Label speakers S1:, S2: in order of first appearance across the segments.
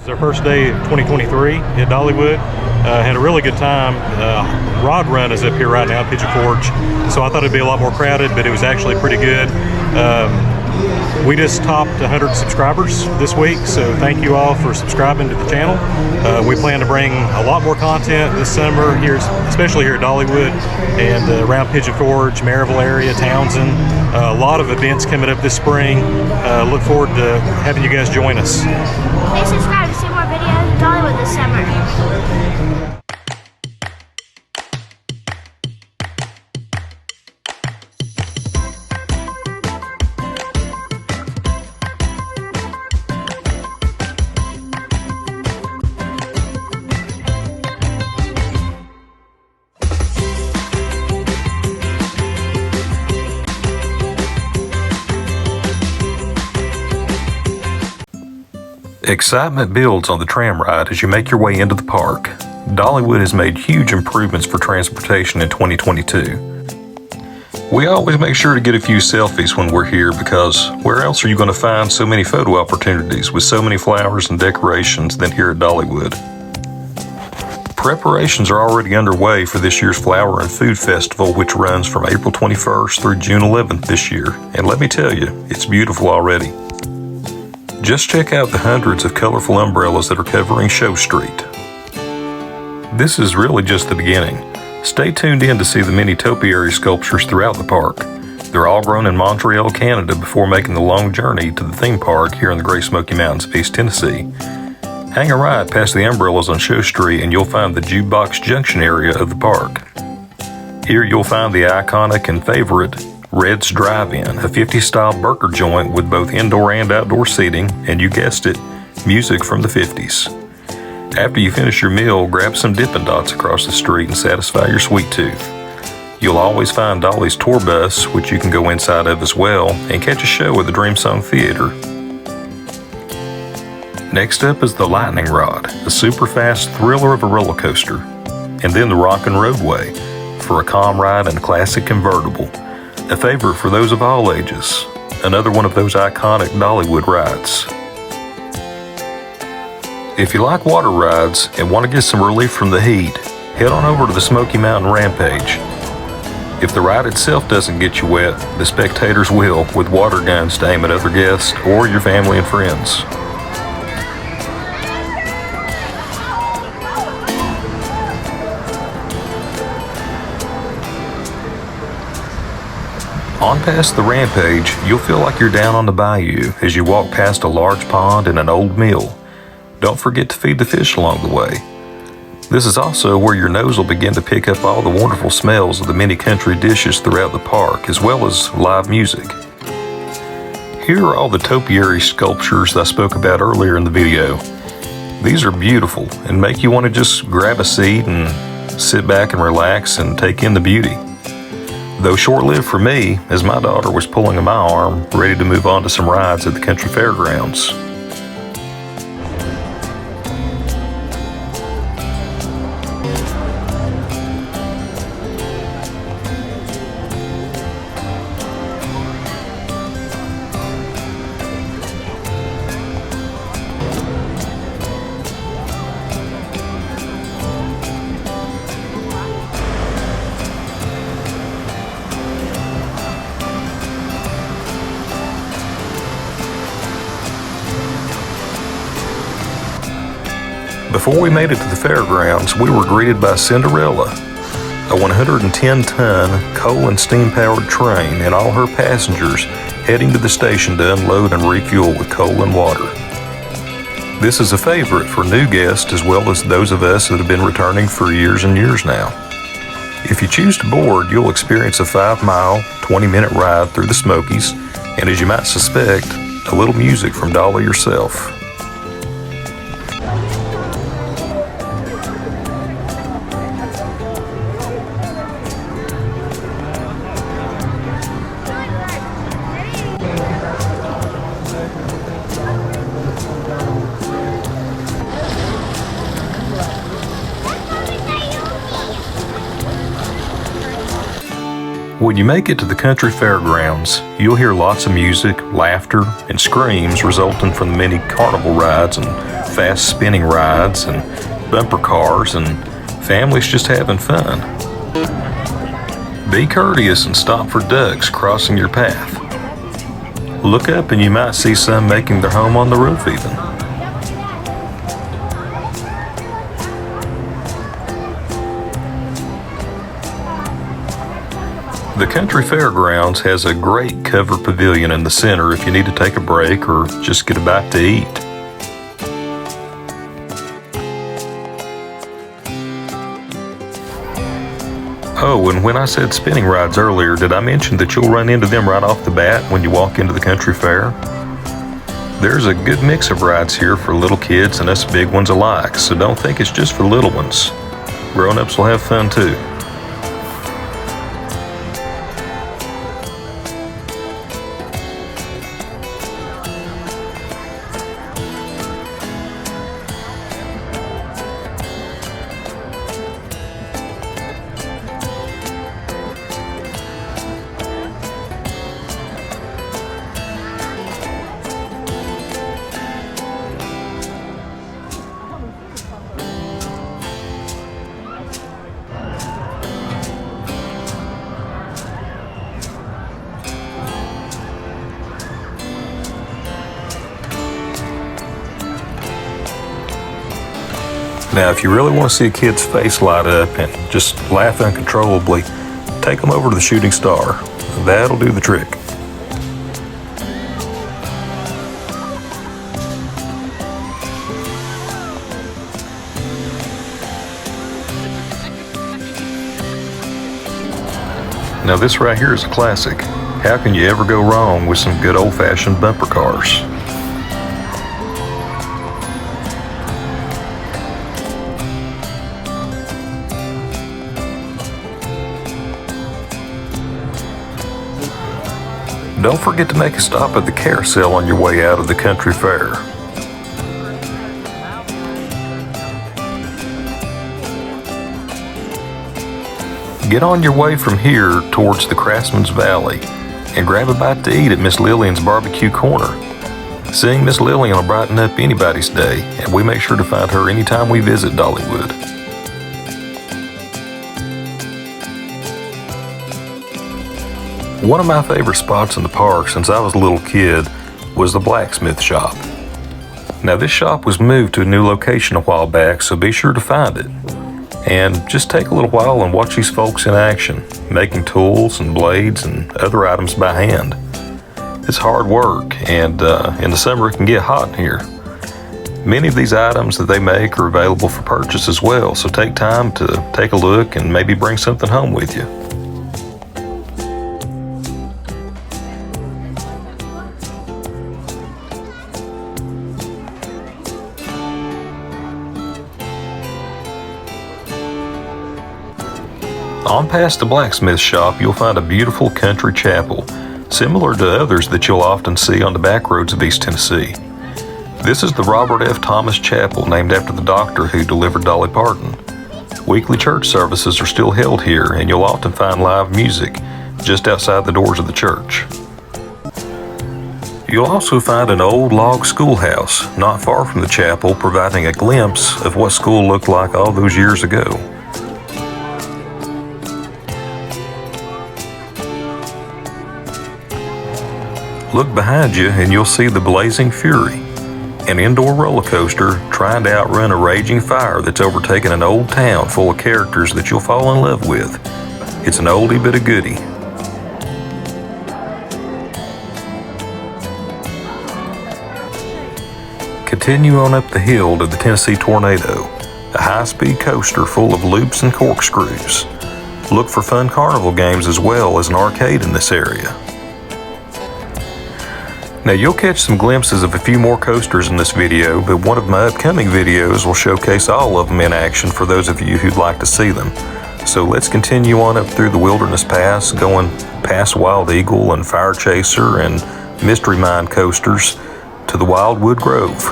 S1: It's our first day of 2023 at Dollywood. Had a really good time. Rod Run is up here right now, Pigeon Forge, so I thought it'd be a lot more crowded, but it was actually pretty good. We just topped 100 subscribers this week, so thank you all for subscribing to the channel. We plan to bring a lot more content this summer, here, especially here at Dollywood and around Pigeon Forge, Maryville area, Townsend. A lot of events coming up this spring. Look forward to having you guys join us.
S2: Please subscribe to see more videos of Dollywood this summer.
S3: Excitement builds on the tram ride as you make your way into the park. Dollywood has made huge improvements for transportation in 2022. We always make sure to get a few selfies when we're here because where else are you going to find so many photo opportunities with so many flowers and decorations than here at Dollywood? Preparations are already underway for this year's Flower and Food Festival, which runs from April 21st through June 11th this year. And let me tell you, it's beautiful already. Just check out the hundreds of colorful umbrellas that are covering Show Street. This is really just the beginning. Stay tuned in to see the many topiary sculptures throughout the park. They're all grown in Montreal, Canada before making the long journey to the theme park here in the Great Smoky Mountains of East Tennessee. Hang a ride past the umbrellas on Show Street and you'll find the Jukebox Junction area of the park. Here you'll find the iconic and favorite Red's Drive-In, a 50s-style burger joint with both indoor and outdoor seating, and you guessed it, music from the 50s. After you finish your meal, grab some Dippin' Dots across the street and satisfy your sweet tooth. You'll always find Dolly's tour bus, which you can go inside of as well, and catch a show at the Dream Song Theater. Next up is the Lightning Rod, a super fast thriller of a roller coaster, and then the Rockin' Roadway, for a calm ride in a classic convertible. A favorite for those of all ages, another one of those iconic Dollywood rides. If you like water rides and want to get some relief from the heat, head on over to the Smoky Mountain Rampage. If the ride itself doesn't get you wet, the spectators will, with water guns to aim at other guests or your family and friends. On past the Rampage, you'll feel like you're down on the bayou as you walk past a large pond and an old mill. Don't forget to feed the fish along the way. This is also where your nose will begin to pick up all the wonderful smells of the many country dishes throughout the park, as well as live music. Here are all the topiary sculptures that I spoke about earlier in the video. These are beautiful and make you want to just grab a seat and sit back and relax and take in the beauty. Though short-lived for me, as my daughter was pulling on my arm, ready to move on to some rides at the country fairgrounds. Before we made it to the fairgrounds, we were greeted by Cinderella, a 110-ton coal and steam-powered train, and all her passengers heading to the station to unload and refuel with coal and water. This is a favorite for new guests as well as those of us that have been returning for years and years now. If you choose to board, you'll experience a 5-mile, 20-minute ride through the Smokies, and as you might suspect, a little music from Dolly herself. When you make it to the country fairgrounds, you'll hear lots of music, laughter, and screams resulting from the many carnival rides and fast spinning rides and bumper cars and families just having fun. Be courteous and stop for ducks crossing your path. Look up and you might see some making their home on the roof even. The Country Fairgrounds has a great covered pavilion in the center if you need to take a break or just get a bite to eat. Oh, and when I said spinning rides earlier, did I mention that you'll run into them right off the bat when you walk into the country fair? There's a good mix of rides here for little kids and us big ones alike, so don't think it's just for little ones. Grown-ups will have fun too. Now, if you really want to see a kid's face light up and just laugh uncontrollably, take them over to the Shooting Star. That'll do the trick. Now, this right here is a classic. How can you ever go wrong with some good old-fashioned bumper cars? Don't forget to make a stop at the carousel on your way out of the country fair. Get on your way from here towards the Craftsman's Valley and grab a bite to eat at Miss Lillian's Barbecue Corner. Seeing Miss Lillian will brighten up anybody's day, and we make sure to find her anytime we visit Dollywood. One of my favorite spots in the park since I was a little kid was the blacksmith shop. Now, this shop was moved to a new location a while back, so be sure to find it. And just take a little while and watch these folks in action, making tools and blades and other items by hand. It's hard work, and in the summer it can get hot in here. Many of these items that they make are available for purchase as well, so take time to take a look and maybe bring something home with you. On past the blacksmith shop, you'll find a beautiful country chapel, similar to others that you'll often see on the back roads of East Tennessee. This is the Robert F. Thomas Chapel, named after the doctor who delivered Dolly Parton. Weekly church services are still held here, and you'll often find live music just outside the doors of the church. You'll also find an old log schoolhouse not far from the chapel, providing a glimpse of what school looked like all those years ago. Look behind you and you'll see the Blazing Fury, an indoor roller coaster trying to outrun a raging fire that's overtaken an old town full of characters that you'll fall in love with. It's an oldie but a goodie. Continue on up the hill to the Tennessee Tornado, a high-speed coaster full of loops and corkscrews. Look for fun carnival games as well as an arcade in this area. Now, you'll catch some glimpses of a few more coasters in this video, but one of my upcoming videos will showcase all of them in action for those of you who'd like to see them. So let's continue on up through the Wilderness Pass, going past Wild Eagle and Fire Chaser and Mystery Mine coasters to the Wildwood Grove.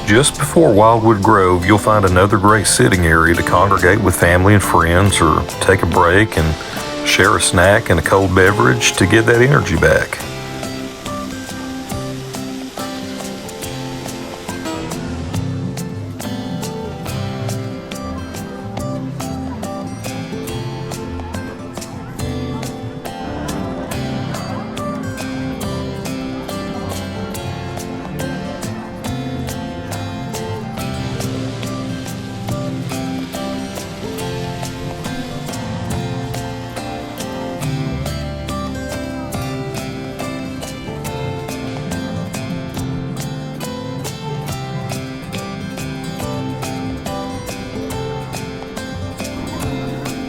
S3: Just before Wildwood Grove, you'll find another great sitting area to congregate with family and friends or take a break and share a snack and a cold beverage to get that energy back.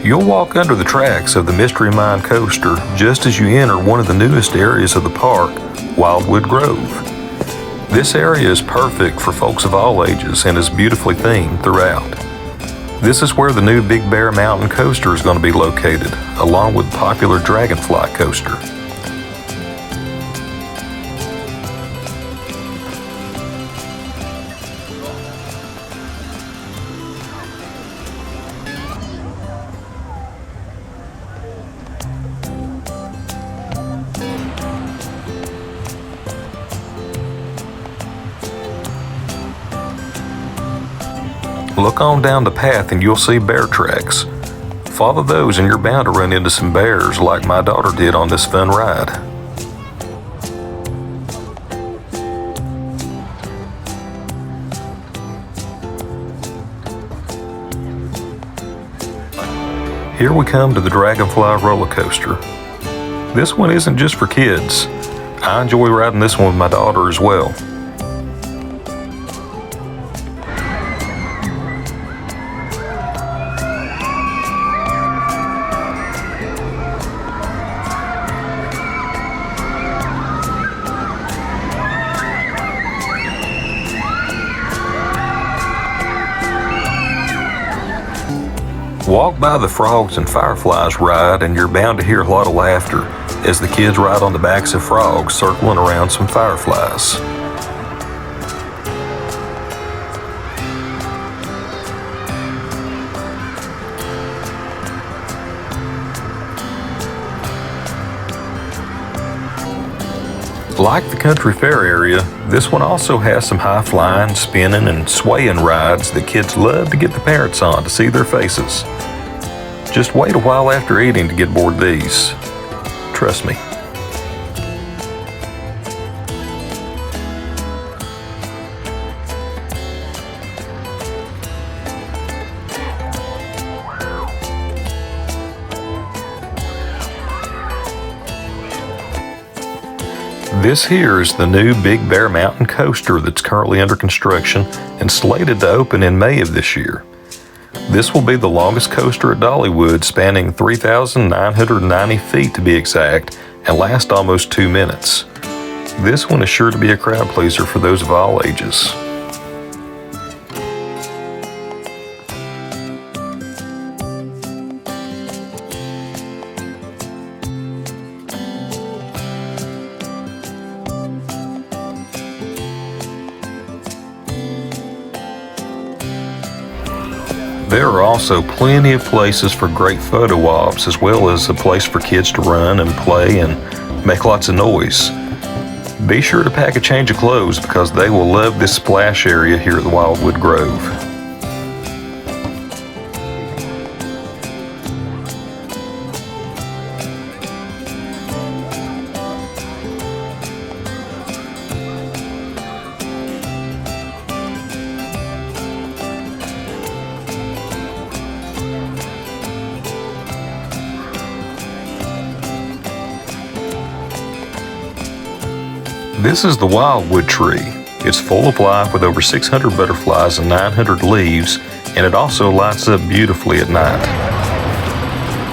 S3: You'll walk under the tracks of the Mystery Mine coaster just as you enter one of the newest areas of the park, Wildwood Grove. This area is perfect for folks of all ages and is beautifully themed throughout. This is where the new Big Bear Mountain coaster is going to be located, along with popular Dragonfly coaster. Look on down the path and you'll see bear tracks. Follow those and you're bound to run into some bears like my daughter did on this fun ride. Here we come to the Dragonfly roller coaster. This one isn't just for kids. I enjoy riding this one with my daughter as well. Walk by the Frogs and Fireflies ride and you're bound to hear a lot of laughter as the kids ride on the backs of frogs circling around some fireflies. Like the country fair area, this one also has some high flying, spinning, and swaying rides that kids love to get the parents on to see their faces. Just wait a while after eating to get aboard these. Trust me. This here is the new Big Bear Mountain coaster that's currently under construction and slated to open in May of this year. This will be the longest coaster at Dollywood, spanning 3,990 feet to be exact, and last almost 2 minutes. This one is sure to be a crowd pleaser for those of all ages. There are also plenty of places for great photo ops, as well as a place for kids to run and play and make lots of noise. Be sure to pack a change of clothes because they will love this splash area here at the Wildwood Grove. This is the Wildwood tree. It's full of life with over 600 butterflies and 900 leaves, and it also lights up beautifully at night.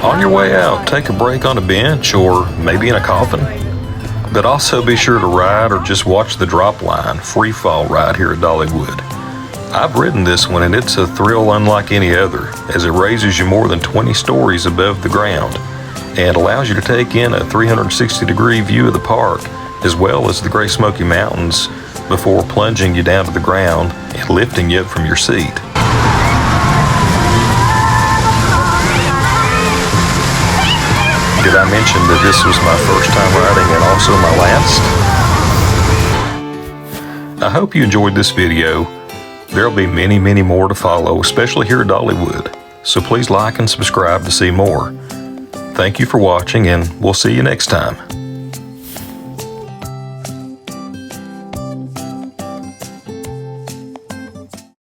S3: On your way out, take a break on a bench or maybe in a coffin. But also be sure to ride or just watch the drop line free fall ride here at Dollywood. I've ridden this one and it's a thrill unlike any other, as it raises you more than 20 stories above the ground and allows you to take in a 360-degree view of the park, as well as the Great Smoky Mountains, before plunging you down to the ground and lifting you up from your seat. Did I mention that this was my first time riding and also my last? I hope you enjoyed this video. There'll be many, many more to follow, especially here at Dollywood. So please like and subscribe to see more. Thank you for watching, and we'll see you next time.